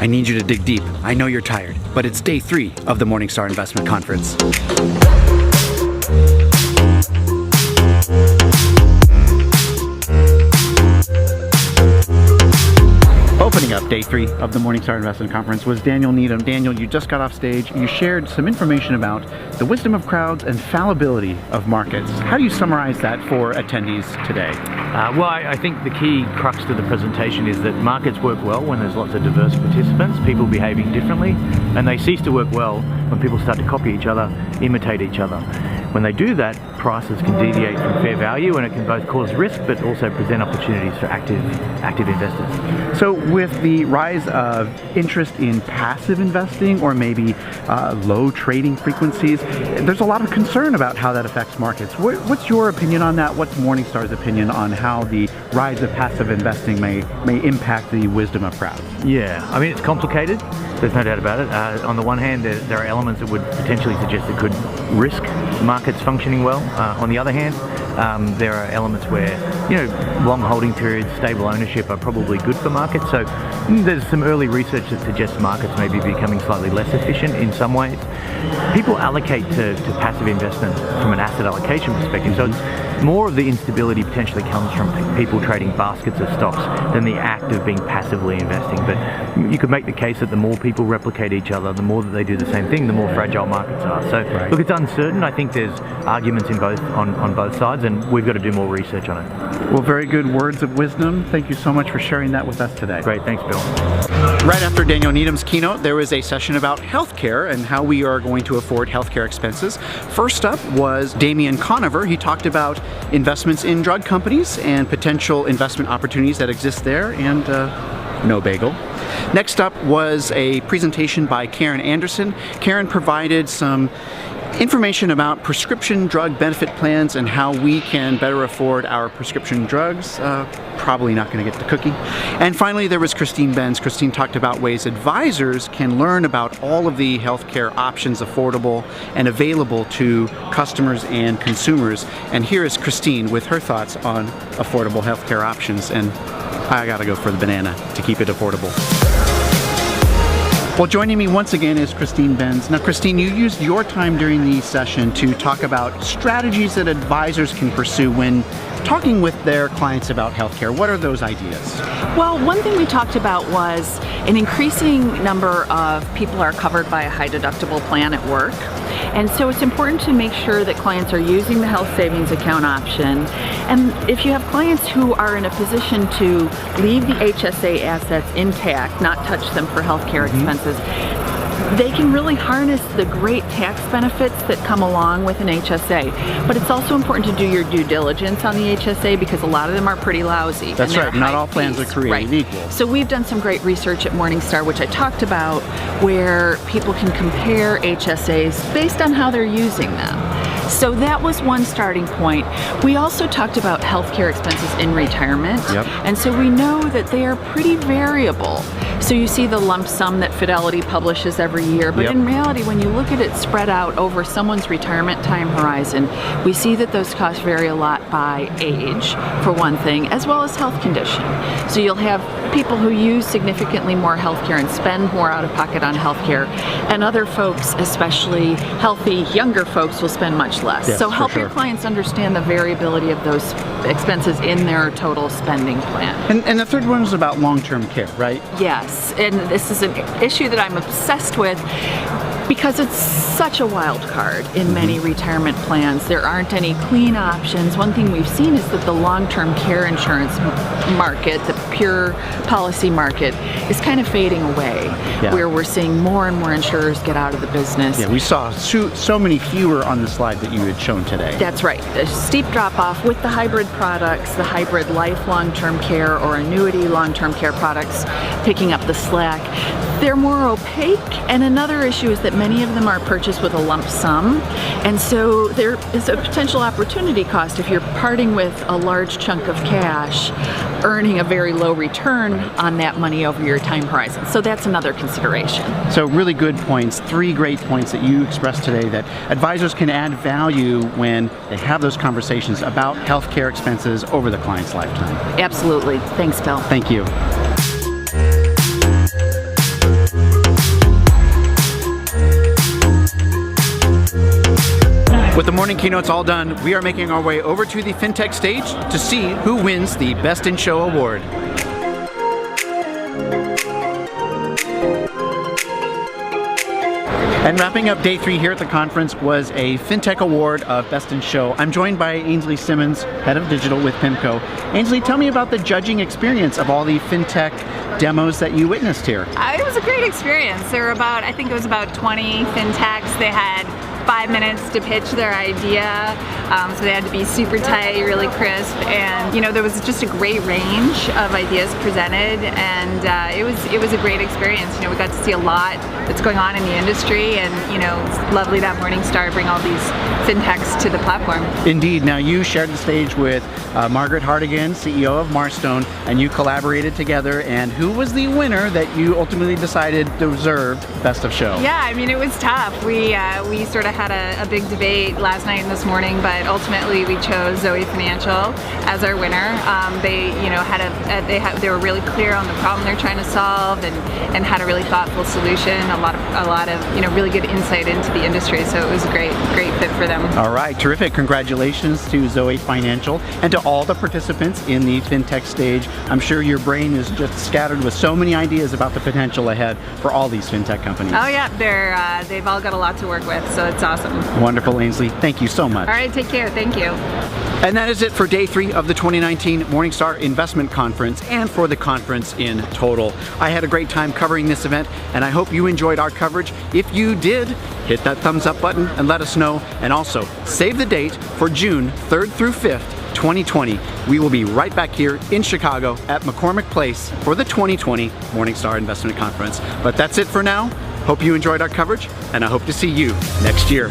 I need you to dig deep. I know you're tired, but it's day 3 of the Morningstar Investment Conference. Opening up day 3 of the Morningstar Investment Conference was Daniel Needham. Daniel, you just got off stage. You shared some information about the wisdom of crowds and fallibility of markets. How do you summarize that for attendees today? Well, I think the key crux to the presentation is that markets work well when there's lots of diverse participants, people behaving differently, and they cease to work well when people start to copy each other, imitate each other. When they do that, prices can deviate from fair value, and it can both cause risk but also present opportunities for active investors. So with the rise of interest in passive investing or maybe low trading frequencies, there's a lot of concern about how that affects markets. What's your opinion on that? What's Morningstar's opinion on how the rise of passive investing may impact the wisdom of crowds? Yeah, I mean, it's complicated. There's no doubt about it. On the one hand, there are elements that would potentially suggest it could risk markets functioning well. On the other hand, there are elements where, long holding periods, stable ownership are probably good for markets. So there's some early research that suggests markets may be becoming slightly less efficient in some ways. People allocate to passive investment from an asset allocation perspective. So more of the instability potentially comes from people trading baskets of stocks than the act of being passively investing. But you could make the case that the more people replicate each other, the more that they do the same thing, the more fragile markets are. So look, it's uncertain. I think there's arguments on both sides, and we've got to do more research on it. Well, very good words of wisdom. Thank you so much for sharing that with us today. Great, thanks, Bill. Right after Daniel Needham's keynote, there was a session about healthcare and how we are going to afford healthcare expenses. First up was Damian Conover. He talked about investments in drug companies and potential investment opportunities that exist there, and no bagel. Next up was a presentation by Karen Anderson. Karen provided some information about prescription drug benefit plans and how we can better afford our prescription drugs. Probably not going to get the cookie. And finally, there was Christine Benz. Christine talked about ways advisors can learn about all of the healthcare options affordable and available to customers and consumers. And here is Christine with her thoughts on affordable healthcare options. And I gotta go for the banana to keep it affordable. Well, joining me once again is Christine Benz. Now, Christine, you used your time during the session to talk about strategies that advisors can pursue when talking with their clients about healthcare. What are those ideas? Well, one thing we talked about was an increasing number of people are covered by a high deductible plan at work. And so it's important to make sure that clients are using the health savings account option. And if you have clients who are in a position to leave the HSA assets intact, not touch them for healthcare expenses, they can really harness the great tax benefits that come along with an HSA. But it's also important to do your due diligence on the HSA because a lot of them are pretty lousy. That's right, not all plans are created equal. So we've done some great research at Morningstar, which I talked about, where people can compare HSAs based on how they're using them. So that was one starting point. We also talked about healthcare expenses in retirement. And so we know that they are pretty variable. So you see the lump sum that Fidelity publishes every year, but in reality, when you look at it spread out over someone's retirement time horizon, we see that those costs vary a lot by age, for one thing, as well as health condition. So you'll have people who use significantly more healthcare and spend more out of pocket on healthcare, and other folks, especially healthy younger folks, will spend much less. So help your clients understand the variability of those expenses in their total spending plan. And the third one is about long-term care, right? Yes, and this is an issue that I'm obsessed with because it's such a wild card in many retirement plans. There aren't any clean options. One thing we've seen is that the long-term care insurance market, the pure policy market, is kind of fading away, where we're seeing more and more insurers get out of the business. Yeah, we saw so many fewer on the slide that you had shown today. That's right. A steep drop-off with the hybrid products, the hybrid life long-term care or annuity long-term care products picking up the slack. They're more opaque, and another issue is that many of them are purchased with a lump sum, and so there is a potential opportunity cost if you're parting with a large chunk of cash, earning a very low return on that money over your time horizon. So that's another consideration. So really good points, 3 great points that you expressed today, that advisors can add value when they have those conversations about healthcare expenses over the client's lifetime. Absolutely. Thanks, Bill. Thank you. With the morning keynotes all done, we are making our way over to the Fintech stage to see who wins the Best in Show award. And wrapping up day 3 here at the conference was a Fintech Award of Best in Show. I'm joined by Ainsley Simmons, Head of Digital with PIMCO. Ainsley, tell me about the judging experience of all the Fintech demos that you witnessed here. It was a great experience. There were I think it was about 20 Fintechs. They had 5 minutes to pitch their idea, so they had to be super tight, really crisp, and there was just a great range of ideas presented, and it was a great experience. We got to see a lot that's going on in the industry, and it's lovely that Morningstar bring all these Fintechs to the platform. Indeed. Now you shared the stage with Margaret Hartigan, CEO of Marstone, and you collaborated together, and who was the winner that you ultimately decided deserved Best of Show? Yeah, I mean, it was tough. We sort of had a big debate last night and this morning, but ultimately we chose Zoe Financial as our winner. They were really clear on the problem they're trying to solve, and had a really thoughtful solution. A lot of really good insight into the industry. So it was a great fit for them. All right, terrific. Congratulations to Zoe Financial and to all the participants in the Fintech stage. I'm sure your brain is just scattered with so many ideas about the potential ahead for all these Fintech companies. Oh yeah, they've all got a lot to work with, so it's awesome. Wonderful, Ainsley. Thank you so much. All right, take care. Thank you. And that is it for day 3 of the 2019 Morningstar Investment Conference, and for the conference in total. I had a great time covering this event, and I hope you enjoyed our coverage. If you did, hit that thumbs up button and let us know. And also, save the date for June 3rd through 5th, 2020. We will be right back here in Chicago at McCormick Place for the 2020 Morningstar Investment Conference. But that's it for now. Hope you enjoyed our coverage, and I hope to see you next year.